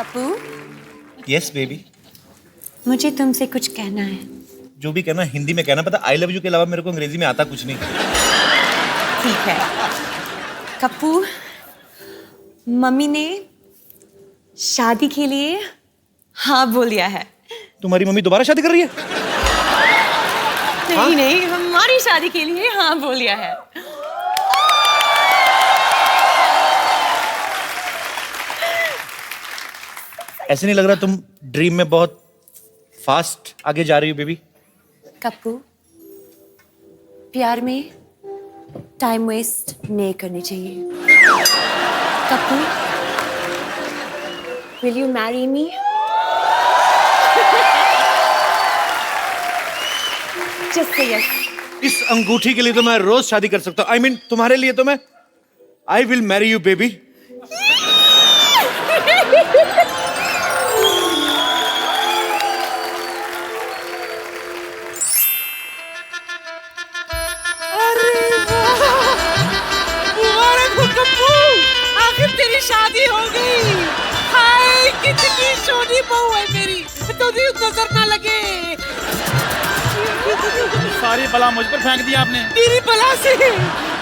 अपू, yes baby. मुझे तुमसे कुछ कहना है। जो भी कहना हिंदी में कहना, पता आई लव यू के अलावा मेरे को अंग्रेजी में आता कुछ नहीं। ठीक है। कप्पू, मम्मी ने शादी के लिए हाँ बोल दिया है। तुम्हारी मम्मी दोबारा शादी कर रही है? नहीं नहीं, हमारी शादी के लिए हाँ बोल दिया है। ऐसे नहीं लग रहा तुम ड्रीम में बहुत फास्ट आगे जा रही हो बेबी? कप्पू, प्यार में टाइम वेस्ट नहीं करनी चाहिए। Kappu, will you marry me? Just say yes. इस अंगूठी के लिए तो मैं रोज शादी कर सकता हूँ। I mean, तुम्हारे लिए तो मैं I will marry you baby. आखिर तेरी शादी हो गई। हाय कितनी सोनी बहू है मेरी, तो भी नजर ना लगे। सारी बला मुझ पर फेंक दिया आपने। तेरी बला से।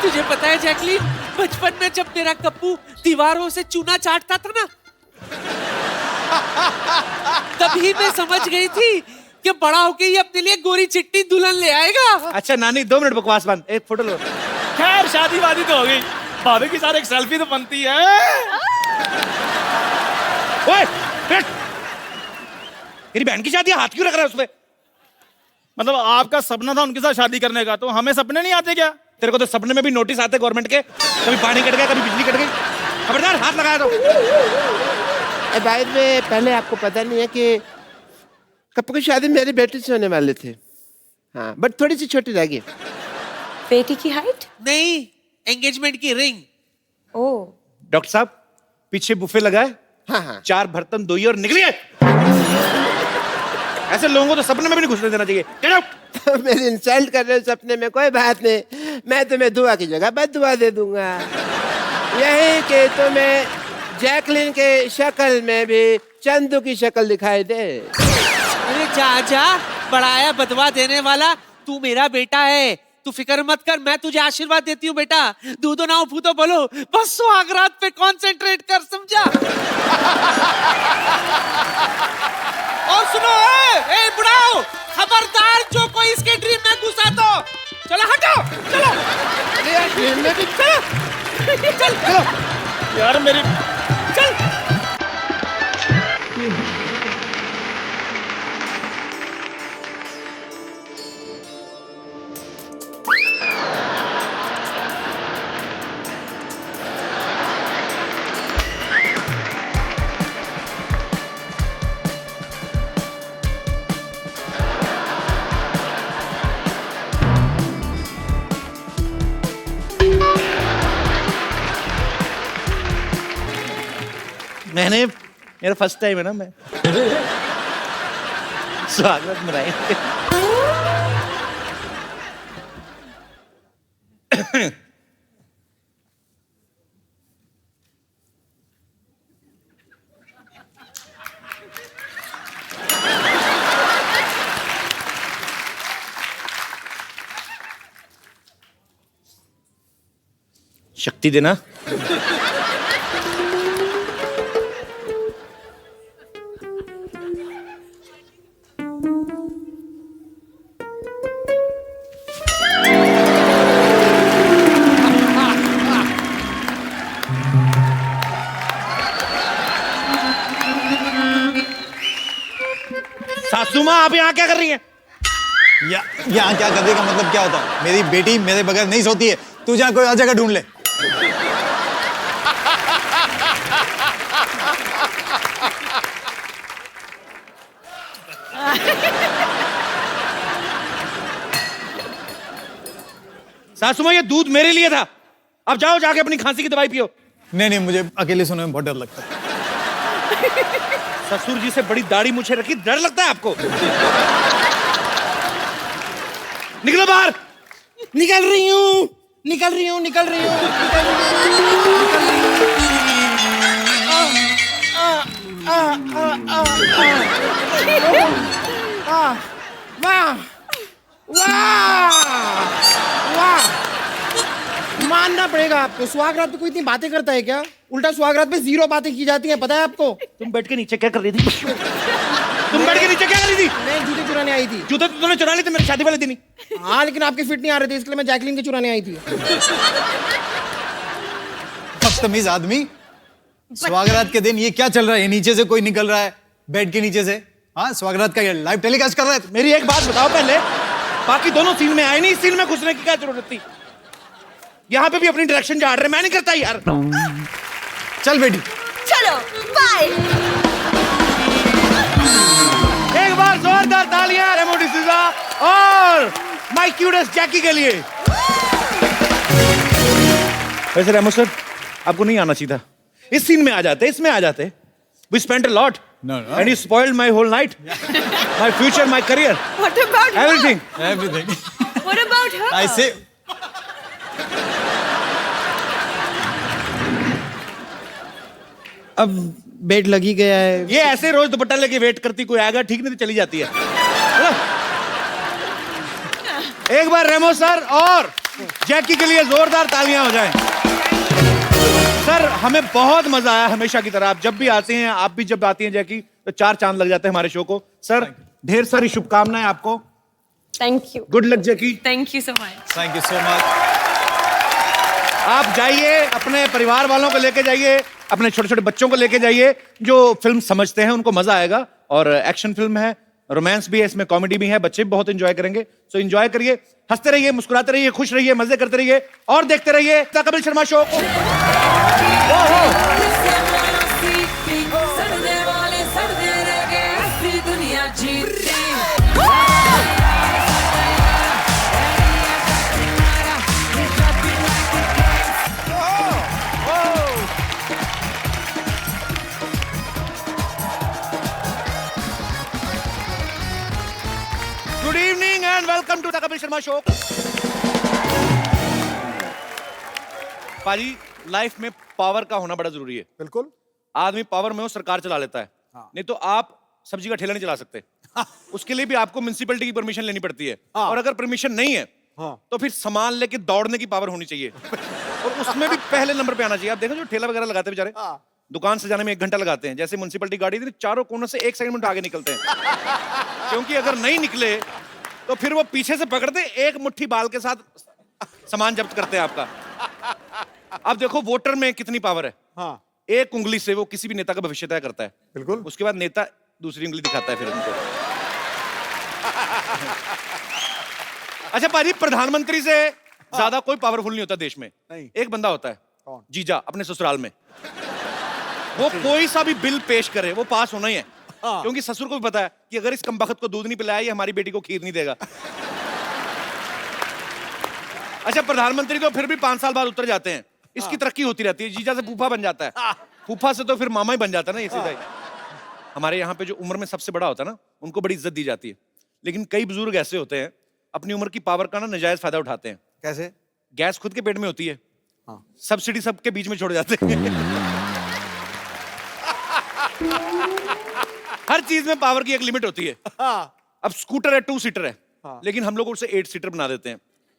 तुझे पता है जैकलीन, बचपन में जब मेरा कप्पू दीवारों से चूना चाटता था ना, तभी मैं समझ गई थी कि बड़ा होके ये अपने लिए गोरी चिट्टी दुल्हन ले आएगा। अच्छा नानी 2 मिनट बकवास बंद, एक फोटो लो। खैर शादी वादी तो हो गई, भाभी के साथ एक सेल्फी तो बनती है। ओए, बैठ। तेरी बहन की शादी है, हाथ क्यों रख रहा है उसपे? मतलब आपका सपना था उनके साथ शादी करने का, तो हमें सपने नहीं आते क्या? तेरे को तो सपने में भी नोटिस आते गवर्नमेंट के, कभी पानी कट गया, कभी बिजली कट गई। खबरदार, हाथ लगाया तो। भाई में पहले आपको पता नहीं है कि कप्पू की शादी मेरी बेटी से होने वाले थे। हाँ, बट थोड़ी सी छोटी रह गई। बेटी की हाइट? नहीं, एंगेजमेंट की रिंग। ओह, डॉक्टर साहब, पीछे बुफे लगाए, हाँ हाँ 4 बर्तन धोइए और निकलिए। ऐसे लोगों को तो सपने में भी नहीं घुसने देना चाहिए। Get out! मेरी इंसल्ट कर रहे हो सपने में, कोई बात नहीं, मैं तुम्हें दुआ की जगह बद दुआ दे दूंगा। यही कि तुम्हें जैकलिन के शक्ल में भी चंदू की शक्ल दिखाई दे। अरे जा जा, बड़ाया बदवा देने वाला, तू मेरा बेटा है, तू फिक्र मत कर, मैं तुझे आशीर्वाद देती हूँ बेटा। दूधो ना फूतो बोलो, बस सुहागरात पे कंसंट्रेट कर, समझा? और सुनो, ए बुढ़ाओ, खबरदार जो कोई इसके ड्रीम में घुसा तो चलो हटो, चलो। चल चलो यार मेरी चल। मैंने मेरा फर्स्ट टाइम है ना, मैं स्वागत मनाएंगे। शक्ति देना। सासू माँ, आप यहाँ क्या कर रही हैं? यहाँ क्या करने का मतलब क्या होता है? मेरी बेटी मेरे बगैर नहीं सोती है, तू जहाँ कोई और जगह ढूंढ ले। सासू माँ, ये दूध मेरे लिए था, अब जाओ जाके अपनी खांसी की दवाई पियो। नहीं नहीं, मुझे अकेले सोने में बहुत डर लगता है। ससुर जी से बड़ी दाढ़ी मुझे रखी, डर लगता है आपको? निकलो बाहर। निकल रही हूँ, निकल रही हूँ, निकल रही हूँ, निकल रही हूँ। वाह वाह वाह, मानना पड़ेगा आपको। सुहागरात पे कोई इतनी बातें करता है क्या? उल्टा सुहागरात पे 0 बातें की जाती हैं, पता है आपको? तुम बैठ के नीचे क्या कर रही थी? तुम बैठ के नीचे क्या कर रही थी? मैं जूते चुराने आई थी। जूते तो तूने चुरा लिए थे मेरी शादी वाले दिन ही। हाँ, लेकिन आपके फिट नहीं आ रहे थे, इसलिए मैं जैकलीन के चुराने आई थी। बदतमीज आदमी। स्वागरात के दिन ये क्या चल रहा है? नीचे से कोई निकल रहा है बेड के नीचे से। हाँ, स्वागरात का लाइव टेलीकास्ट कर रहा है। मेरी एक बात बताओ पहले, बाकी दोनों सीन में आए नहीं, इस सीन में घुसने की क्या जरूरत थी? यहाँ पे भी अपनी डायरेक्शन झाड़ रहे, मैं नहीं करता यार। चल बेटी, चलो बाय। एक बार जोरदार तालियां रेमो डिसूजा और माय क्यूटेस्ट जैकी के लिए। वैसे रेमो सर, आपको नहीं आना चाहिए था। इस सीन में आ जाते, इसमें आ जाते। We spent a lot. No. And you spoiled my whole night. My future, my career. What about Everything. Everything. her? What about her? आई से अब बेड लगी गया है। ये ऐसे रोज दुपट्टा लेके वेट करती, कोई आएगा ठीक नहीं तो चली जाती है। चलो। एक बार रेमो सर और जैकी के लिए जोरदार तालियां हो जाएं। सर, हमें बहुत मजा आया हमेशा की तरह। आप जब भी आते हैं, आप भी जब आती हैं जैकी, तो 4 चांद लग जाते हैं हमारे शो को। सर, ढेर सारी शुभकामनाएं आपको। Thank you. Good luck Jackie. Thank you so much. Thank you so much. आप जाइए, अपने परिवार वालों को लेके जाइए, अपने छोटे छोटे बच्चों को लेके जाइए, जो फिल्म समझते हैं उनको मजा आएगा। और एक्शन फिल्म है, रोमांस भी है, इसमें कॉमेडी भी है, बच्चे भी बहुत एंजॉय करेंगे। सो एंजॉय करिए, हंसते रहिए, मुस्कुराते रहिए, खुश रहिए, मजे करते रहिए और देखते रहिए द कपिल शर्मा शो। सड़ने वाले सड़ने रह गए, असली दुनिया जीतती। Good evening and welcome to the Kapil Sharma show. पाजी, लाइफ में पावर का होना बड़ा जरूरी है। बिल्कुल। आदमी पावर में हो, सरकार चला लेता है। नहीं तो आप सब्जी का ठेला नहीं चला सकते। उसके लिए भी आपको म्युनिसिपैलिटी की परमिशन लेनी पड़ती है। और अगर परमिशन नहीं है तो फिर सामान लेके दौड़ने की पावर होनी चाहिए। और उसमें भी पहले नंबर पे आना चाहिए। आप देखो जो ठेला वगैरह लगाते हैं बेचारे, दुकान सजाने में 1 घंटा लगाते हैं। जैसे म्युनिसिपैलिटी गाड़ी थी, चारों कोनों से 1 सेकंड में आगे निकलते हैं। क्योंकि अगर नहीं निकले तो फिर वो पीछे से पकड़ते, एक मुट्ठी बाल के साथ सामान जब्त करते हैं आपका। अब देखो वोटर में कितनी पावर है। एक उंगली से वो किसी भी नेता का भविष्य तय करता है। बिल्कुल। उसके बाद नेता दूसरी उंगली दिखाता है फिर उनको। अच्छा पाजी, प्रधानमंत्री से ज्यादा कोई पावरफुल नहीं होता देश में। नहीं। एक बंदा होता है, कौन? जीजा, अपने ससुराल में। वो कोई सा भी बिल पेश करे, वो पास होना ही है। क्योंकि ससुर को भी पता है कि अगर इस कमबख्त को दूध नहीं पिलाया, ये हमारी बेटी को खीर नहीं देगा। अच्छा, प्रधानमंत्री तो फिर भी 5 साल बाद उतर जाते हैं। इसकी तरक्की होती रहती है। जीजा से फूफा बन जाता है, फूफा से तो फिर मामा ही बन जाता है ना, ये सीधा ही। हमारे यहाँ पे जो उम्र में सबसे बड़ा होता है ना, उनको बड़ी इज्जत दी जाती है। लेकिन कई बुजुर्ग ऐसे होते हैं, अपनी उम्र की पावर का ना नाजायज फायदा उठाते हैं। कैसे? गैस खुद के पेट में होती है, सब्सिडी सबके बीच में छोड़ जाते हैं। हर चीज में पावर की एक लिमिट होती है। अब स्कूटर है 2 सीटर है, लेकिन हम लोग उसे 8 सीटर बना देते हैं।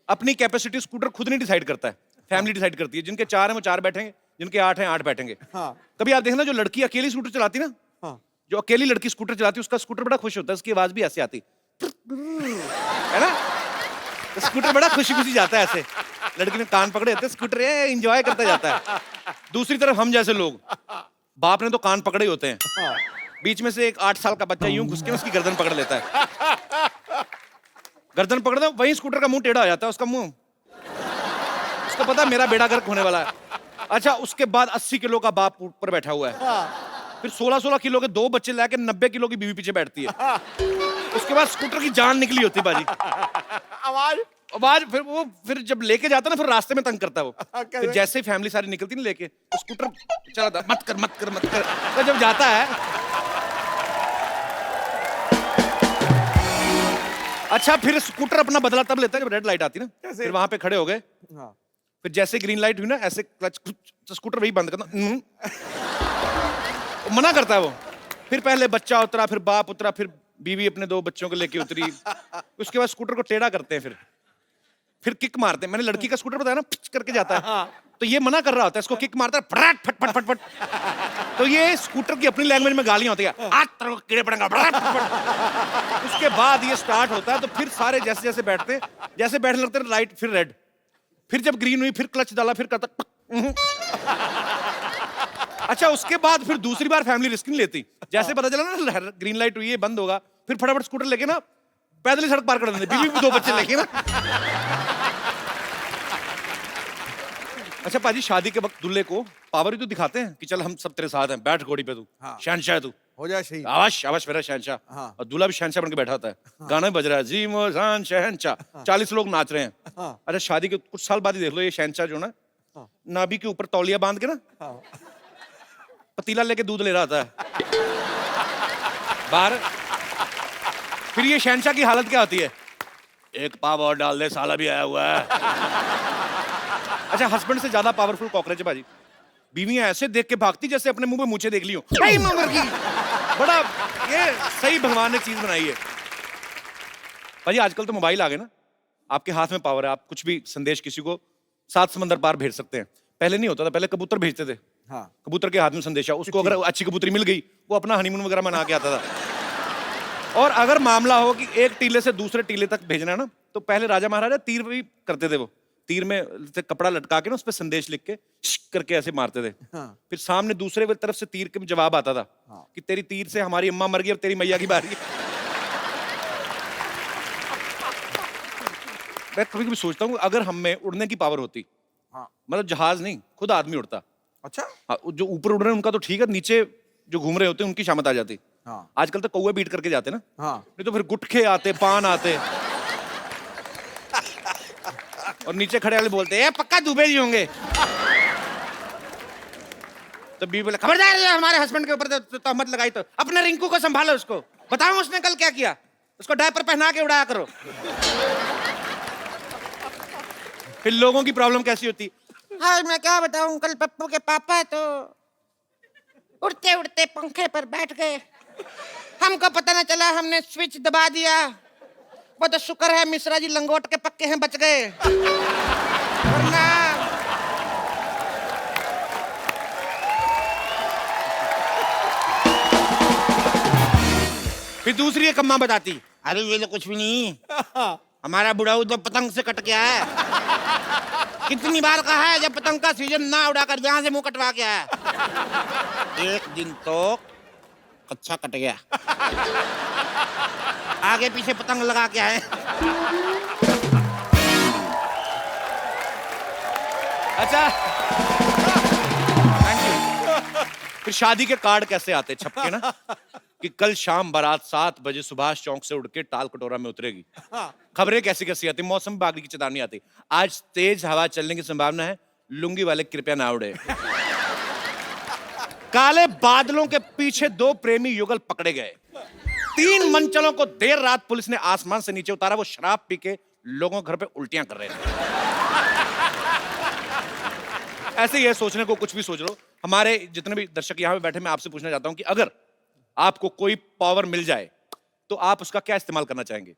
अपनी कैपेसिटी स्कूटर खुद नहीं डिसाइड करता है, फैमिली डिसाइड करती है। जिनके 4 हैं वो 4 बैठेंगे, जिनके 8 हैं 8 बैठेंगे। कभी आप देखना, जो लड़की अकेली स्कूटर चलाती ना, जो अकेली लड़की स्कूटर चलाती, उसका स्कूटर बड़ा खुश होता है, उसकी आवाज भी ऐसे आती है ना, तो स्कूटर बड़ा खुशी खुशी जाता है ऐसे। लड़की ने कान पकड़े होते, स्कूटर एंजॉय करता जाता है। दूसरी तरफ हम जैसे लोग, बाप ने तो कान पकड़े ही होते हैं, बीच में से एक 8 साल का बच्चा यूं घुस के उसकी गर्दन पकड़ लेता है। गर्दन पकड़ दो, वहीं स्कूटर का मुंह टेढ़ा हो जाता है, उसका मुंह, उसको पता मेरा बेड़ा गर्क होने वाला है। अच्छा, उसके बाद 80 किलो का बाप ऊपर बैठा हुआ है, फिर 16-16 किलो के 2 बच्चे लाके 90 किलो की बीवी पीछे बैठती है। उसके बाद स्कूटर की जान निकली होती है बाजी। आवाज फिर जब लेके जाता ना, फिर रास्ते में तंग करता है वो। फिर जैसे ही फैमिली सारी निकलती ना लेके, तो स्कूटर चला, मत कर। तो जब जाता है, अच्छा, फिर स्कूटर अपना बदला तब लेता है जब रेड लाइट आती ना। फिर वहां पे खड़े हो गए, फिर जैसे ग्रीन लाइट हुई ना, ऐसे क्लच, तो स्कूटर वही बंद करना, मना करता है वो। फिर पहले बच्चा उतरा, फिर बाप उतरा, फिर बीवी अपने 2 बच्चों को लेके उतरी। उसके बाद स्कूटर को टेढ़ा करते हैं, फिर किक मारते हैं। मैंने लड़की का स्कूटर बताया ना, पिच करके जाता है, तो ये मना कर रहा होता है, इसको किक मारता है, फटाट फट फट फट फट। तो ये स्कूटर की अपनी लैंग्वेज में गालियां होती है, आज तेरे को कीड़े पड़ेंगे, फटाट फट फट। उसके बाद ये स्टार्ट होता है, तो फिर सारे जैसे जैसे बैठते हैं, जैसे बैठने लगते हैं, लाइट फिर रेड, फिर जब ग्रीन हुई, फिर क्लच डाला, फिर करता। अच्छा, उसके बाद फिर दूसरी बार फैमिली रिस्क नहीं लेती। जैसे पता चला ना ग्रीन लाइट हुई है, बंद होगा, फिर फटाफट स्कूटर लेके ना पैदल ही सड़क पार कर देते, बीवी भी 2 बच्चे लेके ना। अच्छा पाजी, शादी के वक्त दूल्हे को पावर ही तो दिखाते हैं कि चल हम सब तेरे साथ हैं, बैठ घोड़ी पे, तू शहनशाह है, तू हो जाए शहीद। आवाज आवाज मेरा शहनशाह। और दूल्हा भी शहनशाह बन के बैठा होता है, गाना भी बज रहा है, जी मोहन शहनशाह, 40 लोग नाच रहे हैं। अच्छा, शादी के कुछ साल बाद ही देख लो, ये शहनशाह जो ना नाभि के ऊपर तौलिया बांध के ना पतीला लेके दूध ले रहा था बाहर। फिर ये शहनशाह की हालत क्या होती है, एक पाव और डाल दे, साला भी आया हुआ है। अच्छा, हस्बैंड से ज्यादा पावरफुल कॉकरोच है भाजी। बीवियां ऐसे देख के भागती जैसे अपने मुंह पे मूछें देख ली हो। बड़ा ये सही भगवान ने चीज बनाई है भाजी। आजकल तो मोबाइल आ गए ना, आपके हाथ में पावर है, आप कुछ भी संदेश किसी को 7 समंदर पार भेज सकते हैं। पहले नहीं होता था, पहले कबूतर भेजते थे। हाँ। कबूतर के हाथ में संदेशा, उसको अगर अच्छी कबूतरी मिल गई, वो अपना हनीमून वगैरह मना के आता था। और अगर मामला हो कि एक टीले से दूसरे टीले तक भेजना ना, तो पहले राजा महाराजा तीर भी करते थे। वो तीर में से कपड़ा लटका के ना, उस पर संदेश लिख के शिक करके ऐसे मारते थे। हाँ। फिर सामने दूसरे तरफ से तीर के जवाब आता था कि तेरी तीर से हमारी अम्मा मर गई, अब तेरी मैया की बारी है। मैं कभी कभी सोचता हूँ अगर हम में उड़ने की पावर होती, मतलब जहाज नहीं, खुद आदमी उड़ता। अच्छा। हाँ, जो ऊपर उड़ रहे हैं उनका तो ठीक है, नीचे जो घूम रहे होते हैं उनकी शामत आ जाती। हाँ। आजकल तो कौवे बीट करके जाते ना। हाँ। नहीं तो फिर गुटखे आते, पान आते, और नीचे खड़े वाले बोलते हैं पक्का दुबे जी होंगे। तो बीवी बोले खबरदार, ये हमारे हस्बैंड के ऊपर तहमत लगाई तो अपने रिंकू को संभालो, उसको बताओ उसने कल क्या किया, उसको डायपर पहना के उड़ाया करो। फिर लोगों की प्रॉब्लम कैसी होती, हाँ मैं क्या बताऊं, कल पप्पू के पापा तो उड़ते उड़ते पंखे पर बैठ गए, हमको पता न चला, हमने स्विच दबा दिया, वो तो शुक्र है मिश्रा जी लंगोट के पक्के हैं, बच गए, वरना फिर दूसरी एक अम्मा बताती, अरे ये तो कुछ भी नहीं, हमारा बुढ़ाऊ तो पतंग से कट गया है, कितनी बार कहा है जब पतंग का सीजन ना उड़ाकर यहाँ से मुंह कटवा के आया, एक दिन तो कच्चा कट गया, आगे पीछे पतंग लगा के आए। अच्छा, थैंक यू। फिर शादी के कार्ड कैसे आते छपके ना, कि कल शाम बारात 7 बजे सुभाष चौक से उड़ के टाल कटोरा में उतरेगी। खबरें कैसी कैसी आती, मौसम विभाग की चेतावनी आती, आज तेज हवा चलने की संभावना है, लुंगी वाले कृपया ना उड़े। काले बादलों के पीछे 2 प्रेमी युगल पकड़े गए, 3 मंचलों को देर रात पुलिस ने आसमान से नीचे उतारा, वो शराब पी के लोगों के घर पे उल्टियां कर रहे थे। ऐसे ये सोचने को कुछ भी सोच लो। हमारे जितने भी दर्शक यहाँ पे बैठे, मैं आपसे पूछना चाहता हूं कि अगर आपको कोई पावर मिल जाए तो आप उसका क्या इस्तेमाल करना चाहेंगे?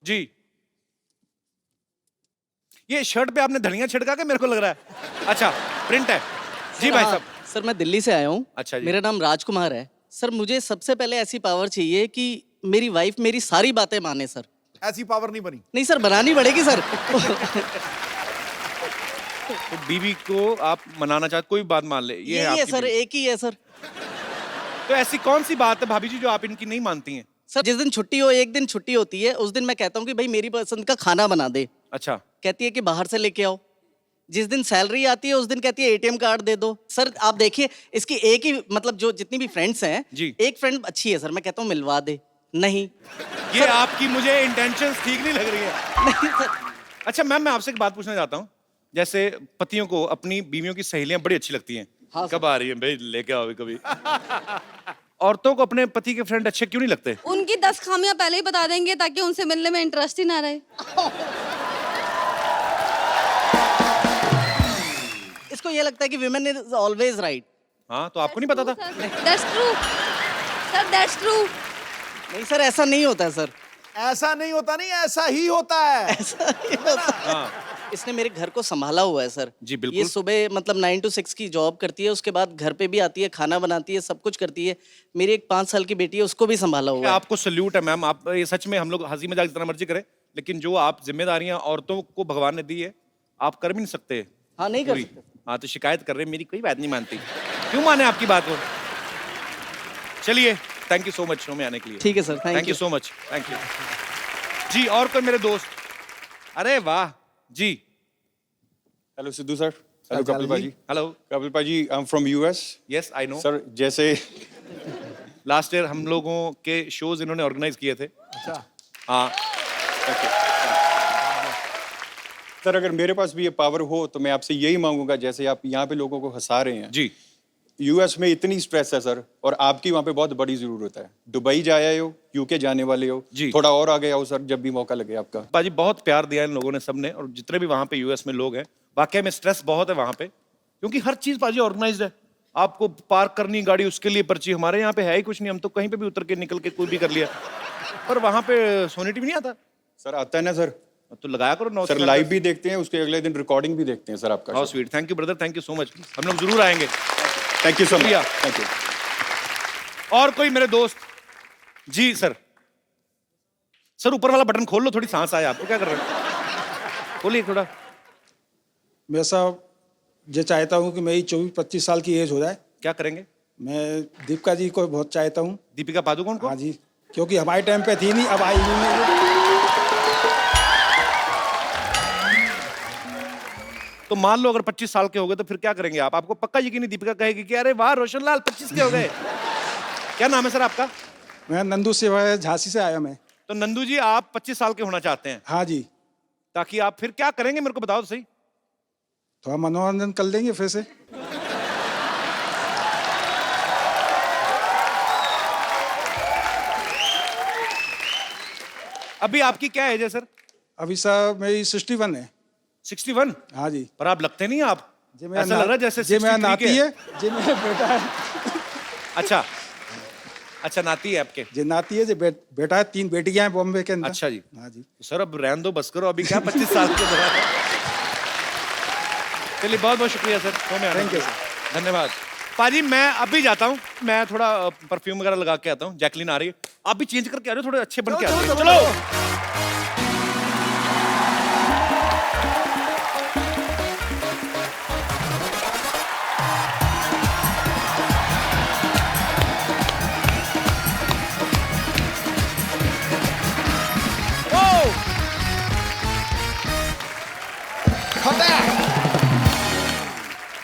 जी, ये शर्ट पे आपने धनिया छिड़का के मेरे को लग रहा है। अच्छा, प्रिंट है जी भाई साहब। सर मैं दिल्ली से आया हूँ। अच्छा जी। मेरा नाम राजकुमार है सर। मुझे सबसे पहले ऐसी पावर चाहिए कि मेरी वाइफ मेरी सारी बातें माने सर। ऐसी पावर नहीं बनी। नहीं सर, बनानी पड़ेगी सर। तो बीवी को आप मनाना चाहते, कोई बात मान ले, ये है सर, एक ही है सर। तो ऐसी कौन सी बात है भाभी जी जो आप इनकी नहीं मानती हैं? सर जिस दिन छुट्टी हो, एक दिन छुट्टी होती है, उस दिन मैं कहता हूँ कि भाई मेरी पसंद का खाना बना दे। अच्छा। कहती है कि बाहर से लेके आओ। जिस दिन सैलरी आती है उस दिन कहती है एटीएम कार्ड दे दो। सर आप देखिए, इसकी एक ही मतलब जो जितनी भी फ्रेंड्स हैं जी, एक फ्रेंड अच्छी है सर, मैं कहता हूँ मिलवा दे। नहीं, ये आपकी मुझे इंटेंशंस ठीक नहीं लग रही है। नहीं सर। अच्छा मैम, मैं आपसे एक बात पूछना चाहता हूँ, जैसे पतियों को अपनी बीवियों की सहेलियां बड़ी अच्छी लगती हैं। हाँ, कब आ रही है भाई, लेके आओ कभी। औरतों को अपने पति के फ्रेंड अच्छे क्यों नहीं लगते? उनकी 10 खामियां पहले ही बता देंगे ताकि उनसे मिलने में इंटरेस्ट ही ना रहे। इसको ये लगता है कि विमेन इज ऑलवेज राइट। हाँ, तो आपको नहीं पता था? That's true. Sir that's true. नहीं सर, ऐसा नहीं होता है सर। ऐसा नहीं होता, नहीं ऐसा ही होता है। ऐसा नहीं होता। इसने मेरे घर को संभाला हुआ है सर। जी, बिल्कुल। ये सुबह मतलब 9 to 6 की जॉब करती है, उसके बाद घर पे भी आती है, खाना बनाती है, सब कुछ करती है। मेरी एक 5 साल की बेटी है, उसको भी संभाला हुआ है। आपको सल्यूट है मैम। आप ये सच में, हम लोग हंसी मजाक जितना मर्जी करें, लेकिन जो आप जिम्मेदारियां औरतों को भगवान ने दी है, आप कर भी नहीं सकते। हाँ, नहीं कर पूरी। सकते। हाँ, तो शिकायत कर रहे हैं, मेरी कोई बात नहीं मानती। क्यों माने आपकी बात को? चलिए, thank you so much show में आने के लिए। ठीक है sir, thank you so much, thank you जी। और कोई मेरे दोस्त? अरे वाह जी। Hello Sidhu sir. Hello Kapil bhaji. Hello Kapil bhaji, I am from US. Yes I know sir जैसे लास्ट ईयर हम लोगों के शोज इन्होंने ऑर्गेनाइज किए थे। अच्छा। हाँ सर, अगर मेरे पास भी ये पावर हो तो मैं आपसे यही मांगूंगा, जैसे आप यहाँ पे लोगों को हंसा रहे हैं जी। यूएस में इतनी स्ट्रेस है सर, और आपकी वहाँ पे बहुत बड़ी जरूरत है। दुबई जाए हो, यूके जाने वाले हो, जी। थोड़ा और आगे आओ सर, जब भी मौका लगे आपका। बाजी बहुत प्यार दिया इन लोगों ने, सबने, और जितने भी वहाँ पे यूएस में लोग हैं, वाकई में स्ट्रेस बहुत है वहाँ पे, क्योंकि हर चीज बाजी ऑर्गेनाइज्ड है। आपको पार्क करनी गाड़ी, उसके लिए पर्ची। हमारे यहाँ पे है ही कुछ नहीं, हम तो कहीं पे भी उतर के निकल के कोई भी कर लिया। पर वहाँ पे सोनिटी भी नहीं आता। सर आता है ना सर। तो लगाया करो 9 सर लाइव भी देखते हैं, उसके अगले दिन रिकॉर्डिंग भी देखते हैं सर आपका। How sweet, thank you brother, thank you so much. हम लोग जरूर आएंगे। थैंक यू सो मच, शुक्रिया। Thank you. और कोई मेरे दोस्त? जी सर। सर ऊपर वाला बटन खोल लो, थोड़ी सांस आए आपको। क्या कर रहे हो? खोलिए थोड़ा। मैं साहब ये चाहता हूँ कि मेरी 24-25 साल की एज हो जाए। क्या करेंगे? मैं दीपिका जी को बहुत चाहता हूँ। दीपिका पादुकोण को? हाँ जी, क्योंकि हमारे टाइम पे थी नहीं, अब आई हुई। तो मान लो अगर 25 साल के हो गए तो फिर क्या करेंगे आप? आपको पक्का यकीन है दीपिका कहेगी कि अरे वाह रोशन लाल 25 के हो गए। क्या नाम है सर आपका? मैं नंदू से झांसी से आया मैं। तो नंदू जी आप 25 साल के होना चाहते हैं? हाँ जी। ताकि आप फिर क्या करेंगे मेरे को बताओ तो सही। थोड़ा मनोरंजन कर लेंगे फिर से। अभी आपकी क्या एज है सर? अभी साहब मेरी 61 है। 61? हाँ जी। पर आप लगते नहीं आप, जी मेरा ऐसा लग रहा है जैसे जी मेरा 63 नाती के। है। जी मेरा बेटा है। अच्छा अच्छा, नाती है आपके? जी नाती है, जी बेटा है। 3 बेटियां हैं बॉम्बे के अंदर। अच्छा जी। हाँ जी। तो सर अब रहने दो, बस करो। अभी क्या 25 साल के बाद। चलिए बहुत बहुत शुक्रिया सर, शो में आने Thank you, के लिए। धन्यवाद पाजी। मैं अभी जाता हूँ, मैं थोड़ा परफ्यूम वगैरह लगा के आता हूँ। जैकलीन आ रही है, आप भी चेंज करके आ रहे हो, थोड़े अच्छे बन के आ रहे हो। चलो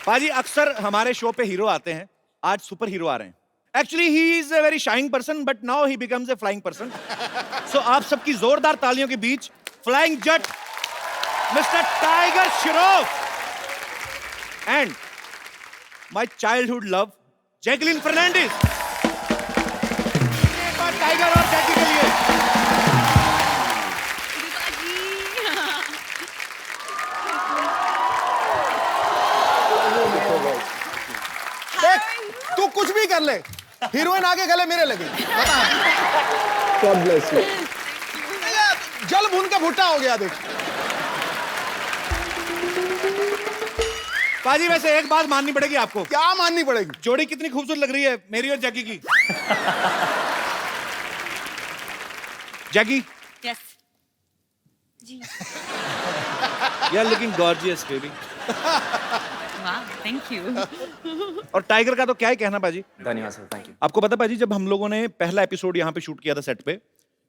पाजी, अक्सर हमारे शो पे हीरो आते हैं, आज सुपर हीरो आ रहे हैं। Actually he is a very shying person, but now he becomes a flying person. So आप सबकी जोरदार तालियों के बीच flying Jatt mister Tiger Shroff and my childhood love Jacqueline Fernandez. एक बार टाइगर और जैकी के लिए। तू कुछ भी कर ले, हीरोइन आगे गले मेरे लगे। God bless you। जल भून के भुट्टा हो गया देख। पाजी वैसे एक बात माननी पड़ेगी आपको। क्या माननी पड़ेगी? जोड़ी कितनी खूबसूरत लग रही है मेरी और जैकी की। जैकी, यस जी। You are looking gorgeous baby. वाह, थैंक यू। और टाइगर का तो क्या ही कहना पाजी। धन्यवाद सर, थैंक यू। आपको पता पाजी, जब हम लोगों ने पहला एपिसोड यहाँ पे शूट किया था सेट पे,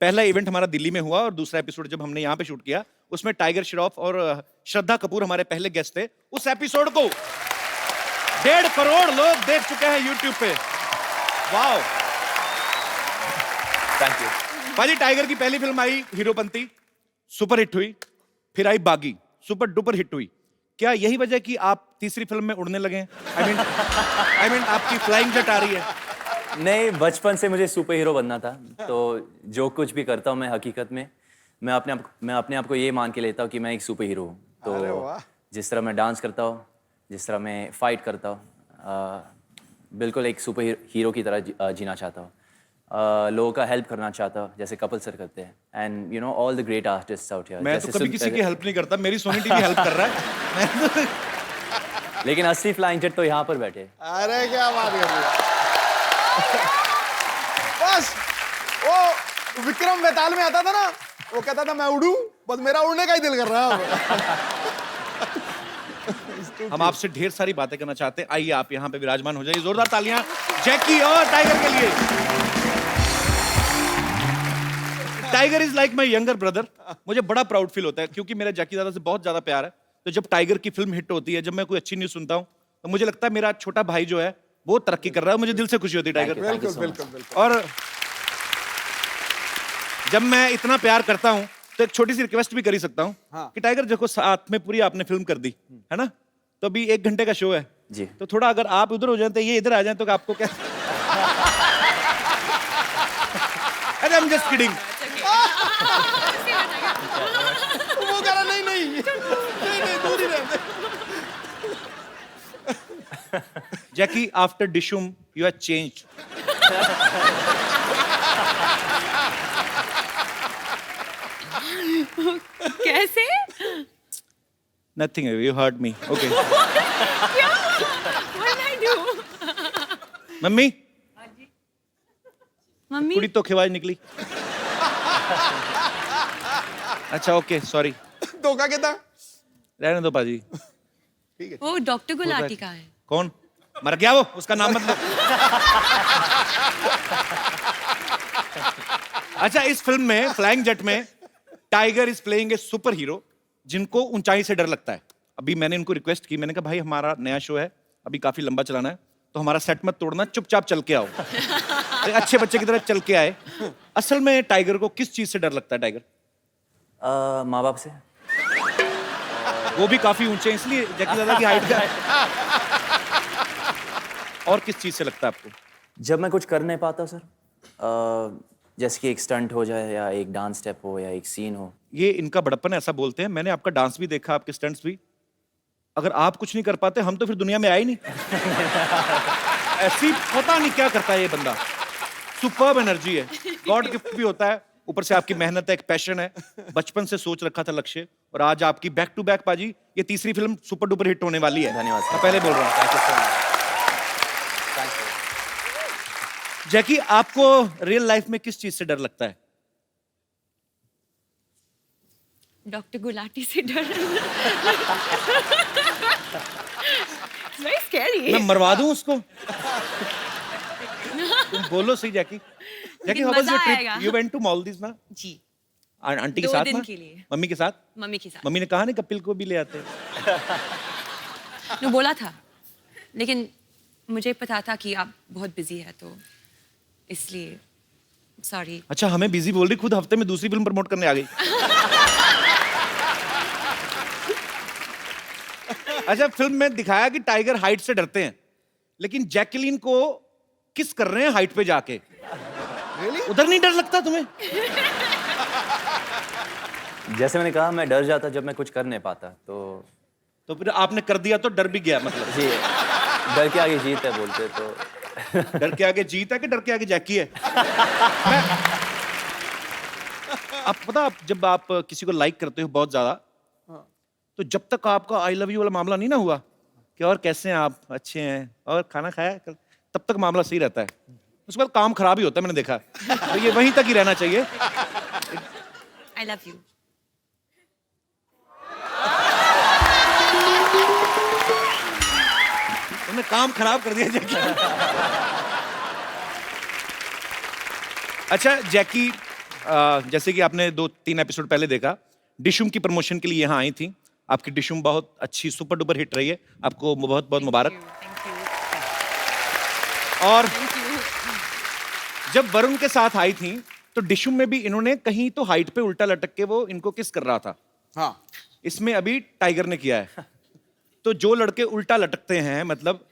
पहला इवेंट हमारा दिल्ली में हुआ और दूसरा एपिसोड जब हमने यहाँ पे शूट किया, उसमें टाइगर श्रॉफ और श्रद्धा कपूर हमारे पहले गेस्ट थे। उस एपिसोड को 1.5 करोड़ लोग देख चुके हैं यूट्यूब पे। Wow, thank you. पाजी टाइगर की पहली फिल्म आई हीरोपंती, सुपर हिट हुई। फिर आई बागी, सुपर डुपर हिट हुई। क्या यही वजह कि आप तीसरी फिल्म में उड़ने लगे? आई मीन आपकी फ्लाइंग जट आ रही है? नहीं, बचपन से मुझे सुपर हीरो बनना था, तो जो कुछ भी करता हूँ मैं हकीकत में मैं अपने आप को ये मान के लेता हूँ कि मैं एक सुपर हीरो हूँ। तो जिस तरह मैं डांस करता हूँ, जिस तरह मैं फाइट करता हूँ, बिल्कुल एक सुपर हीरो की तरह जीना चाहता हूँ। लोगों का हेल्प करना चाहता हूँ जैसे कपिल सर करते हैं and you know all the great artist out here. मैं तो कभी किसी की हेल्प नहीं करता, मेरी सोनी टीवी हेल्प कर रहा है। लेकिन असली फ्लाइंग जेट तो यहाँ पर बैठे। अरे क्या बात कर रहे हो। बस वो विक्रम बेताल में आता था ना, वो कहता था मैं उड़ूं, बस मेरा उड़ने का ही दिल कर रहा है। हम आपसे ढेर सारी बातें करना चाहते हैं, आइए आप यहाँ पे विराजमान हो जाइए। जोरदार तालियां जैकी और टाइगर के लिए। Tiger is like my younger brother. मुझे बड़ा प्राउड फील होता है क्योंकि मेरा जैकी दादा से बहुत ज्यादा प्यार है। तो जब टाइगर की फिल्म हिट होती है, जब मैं कोई अच्छी न्यूज सुनता हूँ, तो मुझे लगता है मेरा छोटा भाई जो है वो तरक्की कर रहा है। मुझे दिल से खुशी होती है टाइगर। बिल्कुल बिल्कुल बिल्कुल। और जब मैं इतना प्यार करता हूँ तो एक छोटी सी रिक्वेस्ट भी कर ही सकता हूँ कि टाइगर देखो साथ में पूरी आपने फिल्म कर दी है ना, तो अभी 1 घंटे का शो है जी, तो थोड़ा अगर आप उधर हो जाए तो ये इधर आ जाए तो आपको क्या। अरे I'm just kidding। वो कह रहा नहीं नहीं नहीं नहीं दूर ही रहते। जैकी आफ्टर डिशुम यू हैव चेंज्ड। कैसे? Nothing, you hurt me. Okay. What did I do? Mummy mummy कुड़ी तो खिवाज निकली। अच्छा ओके सॉरी, धोखा कितना? रहने दो पाजी। वो डॉक्टर गुलाटी का है। कौन मर गया वो, उसका नाम मत लो। अच्छा इस फिल्म में फ्लाइंग जेट में tiger is playing a super hero जिनको ऊंचाई से डर लगता है। अभी मैंने इनको रिक्वेस्ट की, मैंने कहा भाई हमारा नया शो है, अभी काफी लंबा चलाना है, तो हमारा सेट मत तोड़ना, चुपचाप चल के आओ। एक अच्छे बच्चे की तरह चल के आए। असल में टाइगर को किस चीज से डर लगता है टाइगर? माँ बाप से। वो भी काफी ऊंचे हैं इसलिए जैकी दादा की हाइट का। और किस चीज से लगता है आपको? जब मैं कुछ कर नहीं पाता सर, जैसे कि एक स्टंट हो जाए या एक डांस स्टेप हो या एक सीन हो। ये इनका बड़प्पन है, ऐसा बोलते हैं। मैंने आपका डांस भी देखा, आपके स्टंट्स भी। अगर आप कुछ नहीं कर पाते हम तो फिर दुनिया में आए ही नहीं। ऐसी पता नहीं क्या करता है ये बंदा। सुपर्ब एनर्जी है, गॉड गिफ्ट भी होता है, ऊपर से आपकी मेहनत है, एक पैशन है, बचपन से सोच रखा था लक्ष्य, और आज आपकी बैक टू बैक पाजी ये तीसरी फिल्म सुपर डुपर हिट होने वाली है। धन्यवाद सर। मैं पहले बोल रहा हूँ। जैकी आपको रियल लाइफ में किस चीज से डर लगता है? डॉक्टर गुलाटी से डर। Very scary। मैं मरवा दूं उसको? तुम बोलो सही Jackie. Jackie how was your trip? You went to Maldives ना? जी। आंटी के 2 साथ दिन ना? के लिए। मम्मी के साथ? मम्मी के साथ। मम्मी ने कहा नहीं कपिल को भी ले आते? नो बोला था, लेकिन मुझे पता था कि आप बहुत बिजी है तो इसलिए सॉरी। अच्छा हमें बिजी बोल रही, खुद हफ्ते में दूसरी फिल्म प्रमोट करने आ गई। अच्छा फिल्म में दिखाया कि टाइगर हाइट से डरते हैं, लेकिन जैकलीन को किस कर रहे हैं हाइट पे जाके। उधर नहीं डर लगता तुम्हें? जैसे मैंने कहा मैं डर जाता जब मैं कुछ कर नहीं पाता, तो फिर आपने कर दिया तो डर भी गया मतलब? जी, डर के आगे जीत है बोलते तो। डर के आगे जीत है कि डर के आगे जैकी है? आप पता, जब आप किसी को लाइक करते हो बहुत ज्यादा, तो जब तक आपका आई लव यू वाला मामला नहीं ना हुआ कि और कैसे हैं आप, अच्छे हैं और खाना खाया, तब तक मामला सही रहता है। उसके बाद काम खराब ही होता है, मैंने देखा। तो ये वहीं तक ही रहना चाहिए। I love you. तुमने काम खराब कर दिया जैकी। अच्छा जैकी, जैसे कि आपने 2-3 एपिसोड पहले देखा, डिशुम की प्रमोशन के लिए यहाँ आई थी। आपकी डिशुम बहुत अच्छी सुपर डुपर हिट रही है, आपको बहुत बहुत मुबारक। और जब वरुण के साथ आई थी तो डिशुम में भी इन्होंने कहीं तो हाइट पे उल्टा लटक के वो इनको किस कर रहा था। हाँ। इसमें अभी टाइगर ने किया है। तो जो लड़के उल्टा लटकते हैं, मतलब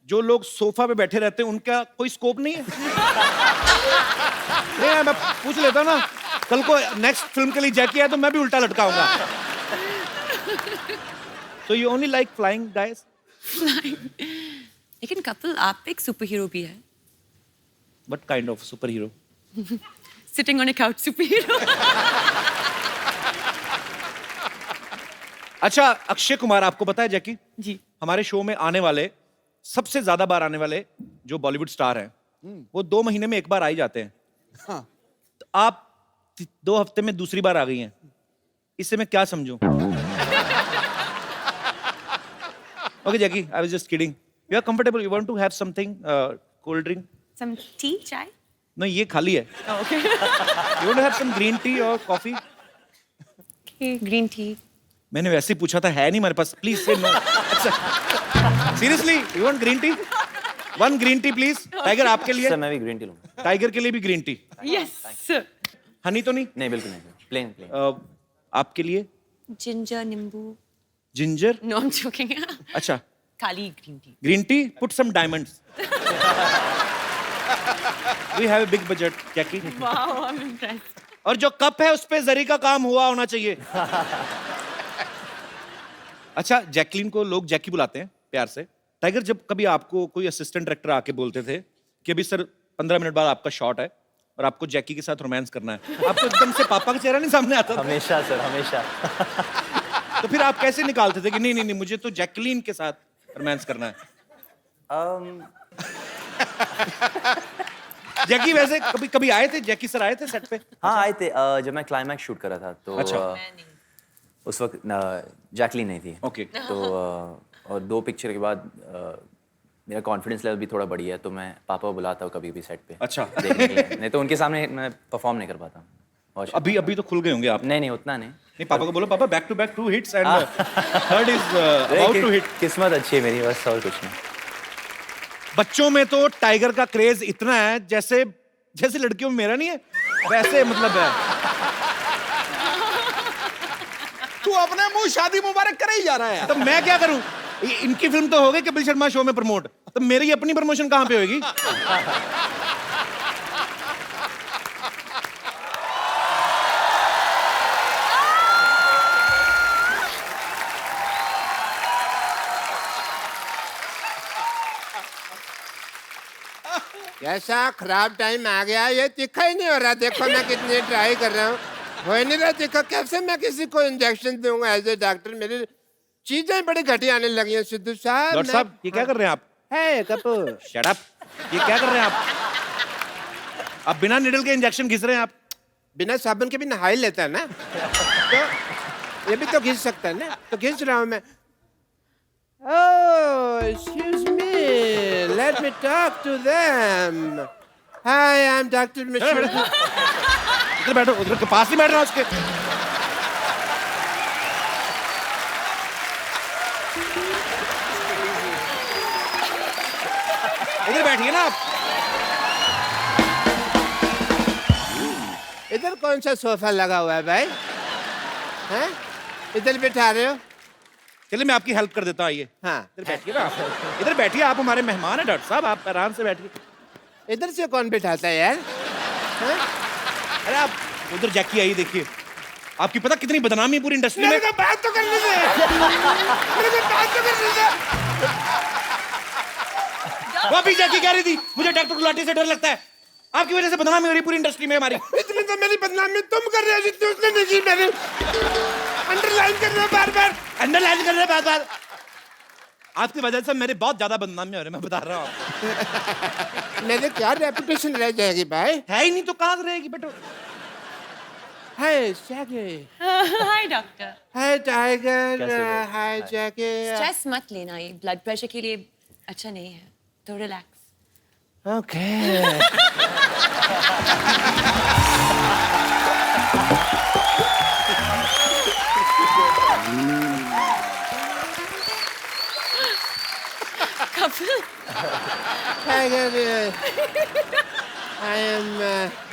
जो लोग सोफा पे बैठे रहते हैं, उनका कोई स्कोप नहीं है? नहीं मैं पूछ लेता ना, कल को नेक्स्ट फिल्म के लिए जैकी है तो मैं भी उल्टा लटकाऊंगा। तो you only like flying guys? लेकिन कपिल आप एक सुपर हीरो भी है। What kind of superhero? Sitting on a couch superhero. अच्छा, अक्षय कुमार, आपको पता है जैकी, जी। हमारे शो में आने वाले सबसे ज्यादा बार आने वाले जो बॉलीवुड स्टार हैं, वो 2 महीने में एक बार आ ही जाते हैं। हाँ। तो आप 2 हफ्ते में दूसरी बार आ गई हैं, इससे मैं क्या समझूं? Okay, Jackie, I was just kidding. You are comfortable. You want to have something, cold drink? Some tea, chai? No, ये खाली है. Oh, okay. You want to have some green tea or coffee? Okay, green tea. मैंने वैसे ही पूछा था, है नहीं हमारे पास. Please say no. अच्छा. Seriously, you want green tea? One green tea, please. Tiger, आपके लिए? सर मैं भी ग्रीन टी लूँगा। Tiger के लिए भी green tea. Yes, sir. Honey तो नहीं? नहीं बिल्कुल नहीं, प्लेन। आपके लिए? Ginger, nimbu. Ginger? No, I'm joking. अच्छा. Kali green tea. Green tea? Put some diamonds. We have a big budget, Jackie. Wow, I'm impressed. और जो कप है उस पे जरी का काम हुआ होना चाहिए। अच्छा, जैकलीन को लोग जैकी बुलाते हैं प्यार से। टाइगर, जब कभी आपको कोई असिस्टेंट डायरेक्टर आके बोलते थे कि अभी सर 15 मिनट बाद आपका शॉट है और आपको जैकी के साथ रोमांस करना है, आपको एकदम से पापा का चेहरा नहीं सामने आता था? हमेशा सर, हमेशा। तो फिर आप कैसे निकालते थे कि नहीं नहीं नहीं मुझे तो जैकलीन के साथ रोमांस करना है? जैकी वैसे कभी कभी आए थे, जैकी सर आए थे सेट पे? हाँ आए थे, जब मैं क्लाइमैक्स शूट कर रहा था तो अच्छा। उस वक्त जैकलीन नहीं थी। ओके। तो और 2 पिक्चर के बाद मेरा कॉन्फिडेंस लेवल भी थोड़ा बढ़ी है, तो मैं पापा को बुलाता हूँ कभी भी सेट पे। अच्छा। देखने के लिए। नहीं तो उनके सामने मैं परफॉर्म नहीं कर पाता। और अभी तो खुल गए होंगे आप? नहीं उतना नहीं। नहीं, पापा को बोलो पापा back to back 2 hits and third is about to hit. किस्मत अच्छी है मेरी, बस और कुछ नहीं। बच्चों में तो टाइगर का क्रेज इतना है जैसे जैसे लड़कियों में मेरा नहीं है, वैसे मतलब है। तू अपने मुंह शादी मुबारक करे ही जा रहा है। तो मैं क्या करूं? इनकी फिल्म तो हो गई कपिल शर्मा शो में प्रमोट, तो मेरी अपनी प्रमोशन कहां पे होगी? कैसा खराब टाइम आ गया, ये तीखा ही नहीं हो रहा। देखो मैं कितनी ट्राई कर रहा हूँ, हो ही नहीं रहा तीखा। कैसे मैं किसी को इंजेक्शन दूंगा एज ए डॉक्टर? मेरी चीजें बड़ी घटिया आने लगी हैं सिद्धू साहब। डॉक्टर साहब, ये क्या कर रहे हैं आप? है कपूर, शट अप। ये क्या कर रहे हैं आप? आप बिना निडल के इंजेक्शन घिस रहे हैं आप? बिना साबुन के भी नहा ही लेता है ना, तो ये भी तो घिस सकता है ना, तो घिस रहा हूँ मैं। Oh, excuse me. Let me talk to them. Hi, I'm Dr. Mishra. इधर बैठो, उधर के पास ही बैठना उसके। इधर बैठिए ना आप। इधर कौन सा सोफा लगा हुआ है भाई? हैं? इधर बिठा रहे हो? चलिए मैं आपकी हेल्प कर देता हूँ, आइए। हाँ, इधर बैठिए ना आप। इधर बैठिए, आप हमारे मेहमान हैं डॉक्टर साहब, आप आराम से बैठिए। इधर से कौन बिठाता है यार? हैं? अरे आप उधर जैकी आई, देखिए आपकी पता कितनी बदनामी है पूरी इंडस्ट्री में। मेरे को बात तो करने दे। मेरे को बात तो करने दे। वो अभी जैकी कह रही थी मुझे डॉक्टर गुलाटी से डर लगता है, आपकी वजह से बदनामी हो रही पूरी इंडस्ट्री में हमारी। इतनी तो मेरी बदनामी तुम कर रहे हो जितनी उसने नहीं की। मेरी अंडरलाइन कर रहे हो बार बार, अंडरलाइन कर रहे हैं बार बार। आपकी वजह से मेरे बहुत ज्यादा बदनामी हो रही है, मैं बता रहा हूँ। मेरे क्या रेपुटेशन रह जाएगी भाई? है ही नहीं तो कहाँ से रहेगी बेटो? हाय जैकी। Hi, doctor. हाय टाइगर। कैसे हो? हाय जैकी। स्ट्रेस मत लेना, ये ब्लड प्रेशर के लिए अच्छा नहीं है, तो relax. Okay. Tiger,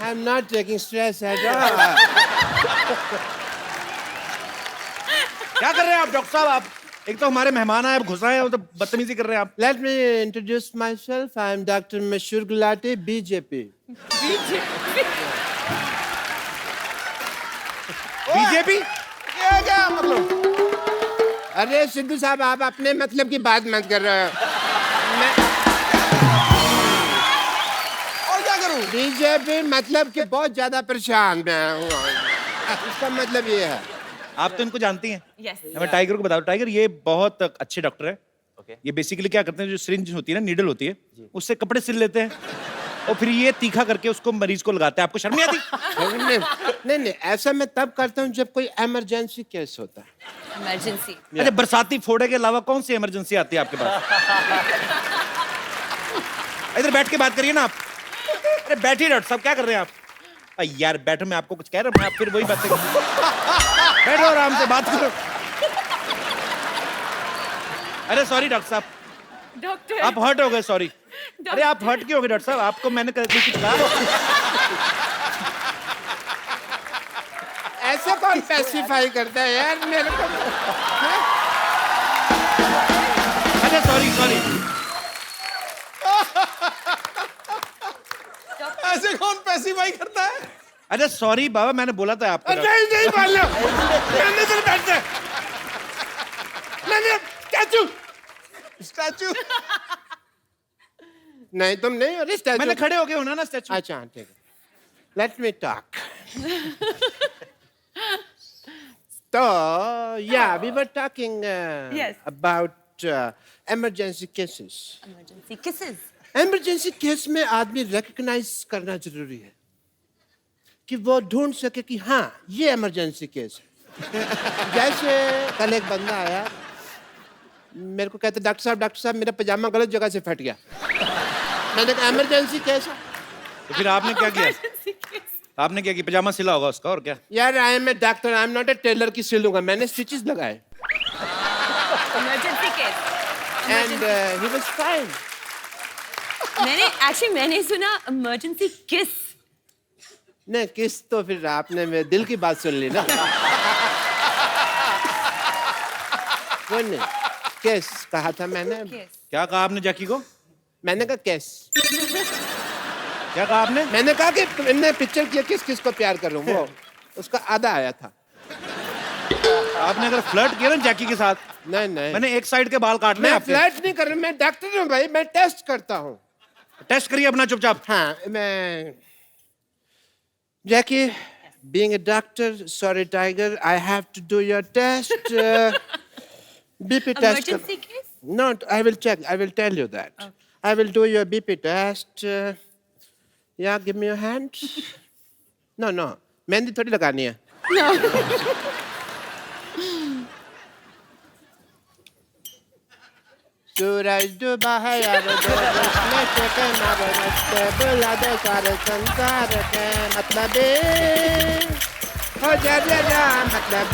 I'm not taking stress at all. क्या कर रहे हैं आप डॉक्टर साहब? आप एक तो हमारे मेहमान आए, अब घुस आए हैं, तो बदतमीजी कर रहे हैं आप। Let me introduce myself. I'm Dr. Mashur Gulati, BJP. BJP? ये क्या मतलब? अरे सिद्धू साहब, आप अपने मतलब की बात मत कर रहे हो। और क्या करूं? बीजेपी मतलब कि बहुत ज्यादा परेशान मैं हूँ। इसका मतलब ये है। आप तो इनको जानती हैं। Yes. मैं टाइगर को बता दूं, टाइगर ये बहुत अच्छे डॉक्टर है। Okay. ये बेसिकली क्या करते हैं, जो सिरिंज होती है ना, नीडल होती है, उससे कपड़े सिल लेते हैं और फिर ये तीखा करके उसको मरीज को लगाते हैं। आपको शर्म नहीं आती? नहीं, ऐसा मैं तब करता हूँ जब कोई इमरजेंसी केस होता है। इमरजेंसी। अच्छा, बरसाती फोड़े के अलावा कौन सी इमरजेंसी आती है आपके पास? इधर बैठ के बात करिए ना आप। अरे बैठिए डॉक्टर साहब, क्या कर रहे हैं आप? यार बैठो, मैं आपको कुछ कह रहा हूँ, आप फिर वही बातें बैठो, आराम से बात करो। अरे सॉरी डॉक्टर साहब, डॉक्टर आप हर्ट हो गए, सॉरी। अरे आप हर्ट क्यों हो गए डॉक्टर साहब? आपको मैंने कुछ कहा? ऐसा कौन स्पेसिफाई करता है यार मेरे को? अच्छा सॉरी। ऐसे कौन स्पेसिफाई करता है? अच्छा सॉरी बाबा, मैंने बोला था आपको। नहीं बोलो, मैंने तो बैठते, मैंने स्टैचू नहीं, तुम नहीं हो स्टैचू। मैंने खड़े हो गए होना ना स्टैचू। अच्छा ठीक है, लेट मी टॉक। तो yeah, we were talking Yes. about emergency cases. Emergency kisses. Emergency case में आदमी रिकग्नाइज करना जरूरी है कि वो ढूंढ सके कि हाँ ये इमरजेंसी केस है। जैसे कल एक बंदा आया, मेरे को कहते डॉक्टर साहब मेरा पजामा गलत जगह से फट गया। मैंने कहा इमरजेंसी केस है। तो फिर आपने क्या किया? आपने क्या किया? पजामा सिला होगा उसका, और क्या? यार I am a doctor, I am not a tailor की सिलूंगा। मैंने स्टिचेस लगाए emergency case. And he was fine. मैंने सुना इमरजेंसी किस। नहीं किस तो फिर आपने मेरे दिल की बात सुन ली ना। वो नहीं, केस कहा था मैंने। क्या कहा आपने जैकी को? मैंने कहा केस। क्या कहा आपने? मैंने कहा कि तुमने पिक्चर किया किस किस को प्यार कर रहा हूँ, वो उसका आधा आया था। आपने अगर फ्लर्ट किया ना जैकी के साथ? नहीं मैंने एक साइड के बाल काटने मैं आपके। फ्लर्ट नहीं कर रहा, मैं डॉक्टर हूँ भाई, मैं टेस्ट करता हूँ। टेस्ट करिए अपना चुपचाप। हाँ मैं जैकी, being a doctor, sorry Tiger, I have to do your test. BP test. Emergency case? No, I will check. I will tell you that. Okay. I will do your BP test. Yeah, give me your hand. No. Mehndi थोड़ी लगानी है। No. सूरज डूबा है यार, के मारे मस्ते बुला दे सारे संसार के मतलब हो जाए ना मतलब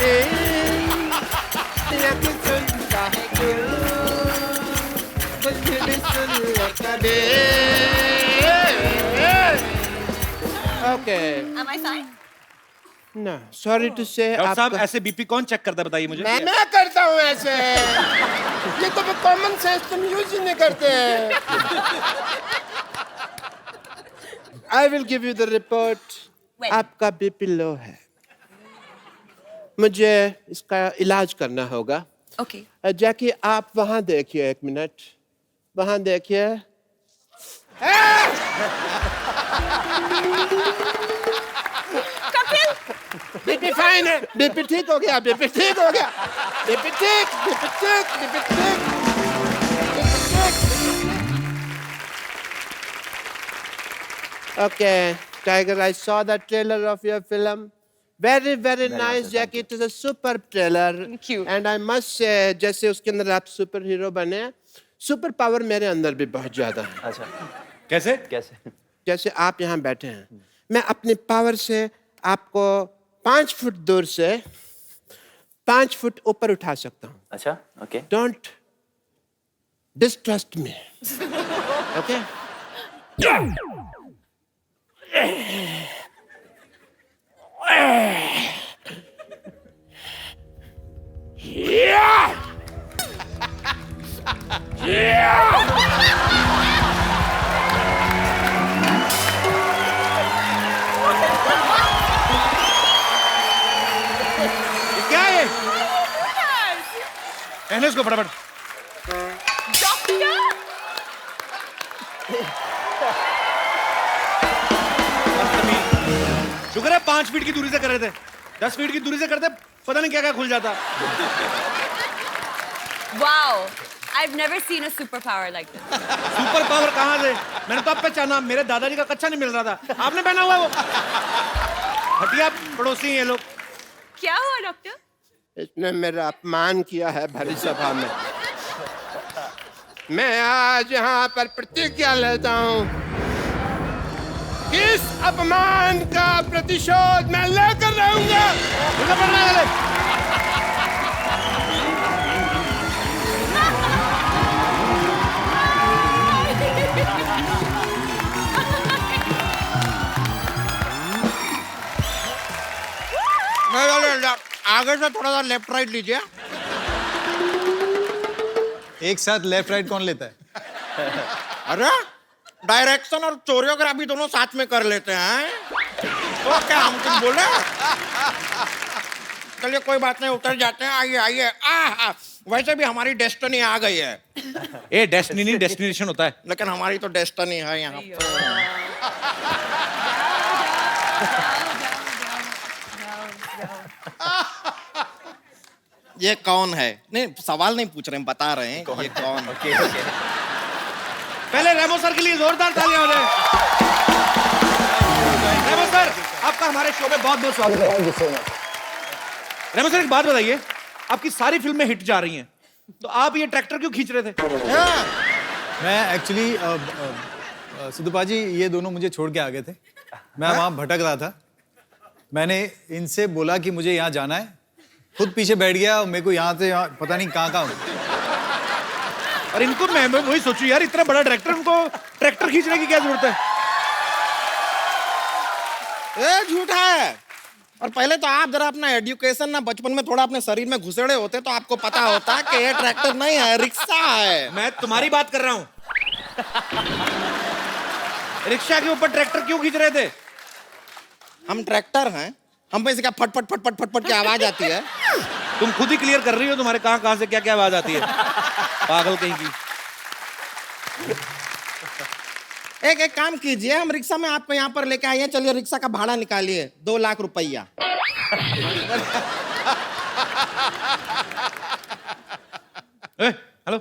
सुनता है क्यों कुछ भी सुन ले कभी। Okay Am I fine? ना सॉरी टू से। डॉक्टर साहब ऐसे बीपी कौन चेक करता है, बताइए मुझे। मैं करता हूँ ऐसे। ये तो कॉमन सेंस तुम यूज ही नहीं करते। I will give you the report. आपका बीपी लो है, मुझे इसका इलाज करना होगा। Okay. जैकी आप वहां देखिए, एक मिनट वहां देखिए। बीपी फाइन है, बीपी ठीक हो गया, बीपी ठीक हो गया, बीपी ठीक, बीपी ठीक, बीपी ठीक, बीपी ठीक। Okay, Tiger, I saw the trailer of your film. Very, very nice, Jackie. It is a superb trailer. Thank you. And I must say, जैसे उसके अंदर आप सुपर हीरो बने, सुपर पावर मेरे अंदर भी बहुत ज्यादा है। अच्छा, कैसे? जैसे आप यहाँ बैठे हैं, मैं अपनी पावर से आपको 5 फुट दूर से 5 फुट ऊपर उठा सकता हूँ। अच्छा, okay. Don't distrust me, okay? क्या है? पहले इसको फटाफट। शुक्र है 5 फीट की दूरी से कर रहे थे, 10 फीट की दूरी से करते पता नहीं क्या क्या खुल जाता। Wow, I've never seen a superpower like this. Super power कहाँ से? मैंने तो अब पहचाना, मेरे दादाजी का कच्चा नहीं मिल रहा था, आपने पहना हुआ है वो। हटिया पड़ोसी ये लोग। क्या हुआ डॉक्टर? इसने मेरा अपमान किया है भरी सभा में। मैं आज यहाँ पर प्रतिज्ञा लेता हूँ, इस अपमान का प्रतिशोध मैं लेकर रहूंगा। आगे से थोड़ा सा लेफ्ट राइट लीजिए। एक साथ लेफ्ट राइट कौन लेता है? अरे डायरेक्शन और कोरियोग्राफी दोनों साथ में कर लेते हैं। तो क्या हम कुछ बोले? चलिए कोई बात नहीं, उतर जाते हैं। आइए आइए। वैसे भी हमारी डेस्टिनी आ गई है। ए डेस्टिनी नहीं, डेस्टिनेशन होता है। लेकिन हमारी तो डेस्टिनी है यहाँ पर। ये कौन है? नहीं सवाल नहीं पूछ रहे हैं, बता रहे हैं ये कौन है। Okay okay. पहले रेमो सर के लिए जोरदार तालियां हो जाए। रेमो सर, आपका हमारे शो में बहुत बहुत स्वागत है। रेमो सर, एक बात बताइए, आपकी सारी फिल्में हिट जा रही हैं, तो आप ये ट्रैक्टर क्यों खींच रहे थे? मैं एक्चुअली सिद्धू पाजी ये दोनों मुझे छोड़ के आ गए थे। मैं वहाँ भटक रहा था। मैंने इनसे बोला कि मुझे यहाँ जाना है, खुद पीछे बैठ गया और मेरे को यहाँ से यहाँ पता नहीं कहाँ और इनको मैं वही सोचूं यार, इतना बड़ा डायरेक्टर, उनको ट्रैक्टर खींचने की क्या जरूरत है? ये झूठा है। और पहले तो आप जरा अपना एजुकेशन ना बचपन में थोड़ा अपने शरीर में घुसेड़े होते तो आपको पता होता कि ये ट्रैक्टर नहीं है, रिक्शा है। मैं तुम्हारी बात कर रहा हूँ। रिक्शा के ऊपर ट्रैक्टर क्यों खींच रहे थे? हम ट्रैक्टर हैं, हम पे से क्या फट फट फट फट फट फट की आवाज आती है। तुम खुद ही क्लियर कर रही हो, तुम्हारे कहाँ से क्या क्या आवाज आती है, पागल कहीं की। एक काम कीजिए, हम रिक्शा में आपको यहाँ पर लेके आइए। चलिए रिक्शा का भाड़ा निकालिए, 2 लाख रुपया। Hello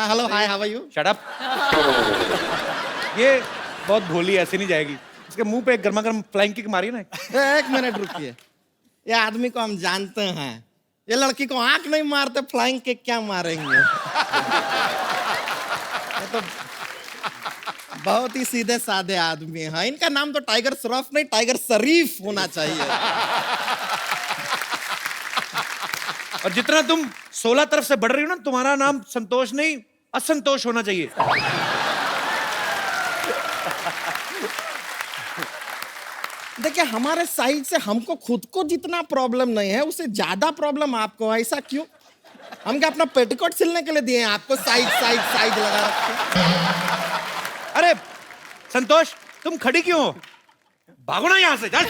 hello hi, how are you? Shut up. ये बहुत भोली, ऐसे नहीं जाएगी। इसके मुंह पे एक गर्मा गर्म फ्लाइंग किक मारी ना। 1 मिनट रुकिए। ये आदमी को हम जानते हैं, ये लड़की को आंख नहीं मारते, फ्लाइंग किक क्या मारेंगे? ये तो बहुत ही सीधे साधे आदमी है। इनका नाम तो टाइगर श्रॉफ नहीं, टाइगर शरीफ होना चाहिए। और जितना तुम 16 तरफ से बढ़ रही हो ना, तुम्हारा नाम संतोष नहीं, असंतोष होना चाहिए। देखिए हमारे साइड से हमको खुद को जितना प्रॉब्लम नहीं है, उससे ज्यादा प्रॉब्लम आपको। ऐसा क्यों? हम क्या अपना पेटीकोट सिलने के लिए दिए हैं आपको? साइड साइड साइड लगा रखे। अरे संतोष, तुम खड़ी क्यों हो? भागो ना यहाँ से, चल।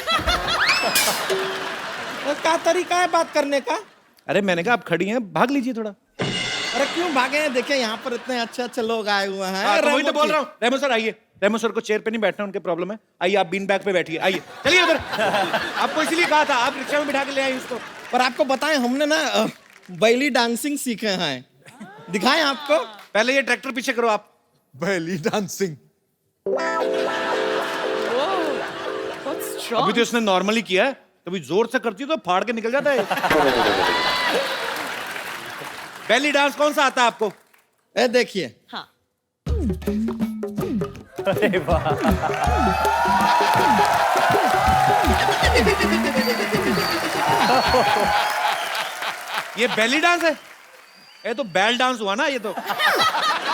क्या तरीका है बात करने का? अरे मैंने कहा आप खड़ी हैं, भाग लीजिए थोड़ा। अरे क्यों भागे? देखिए यहाँ पर इतने अच्छे अच्छे लोग आए हुए हैं। तो वही तो बोल रहा हूँ। रेमो सर आइए। रेमो सर को चेयर पे नहीं बैठना, उनके प्रॉब्लम है। आइए आप बीन बैग पे बैठिए। आइए चलिए उधर। आपको इसीलिए कहा था, आप रिक्शा में बिठा के ले आए उसको। पर आपको बताएं, हमने ना बैली डांसिंग सीखे हैं। दिखाएं आपको? पहले ये ट्रैक्टर पीछे करो आप। बैली डांसिंग। अभी तो इसने नॉर्मली किया है, कभी जोर से करती है तो फाड़ के निकल जाता है। बैली डांस कौन सा आता है आपको? ए देखिए। हाँ। अरे वाह। ये बैली डांस है? ये तो बैल डांस हुआ ना ये तो।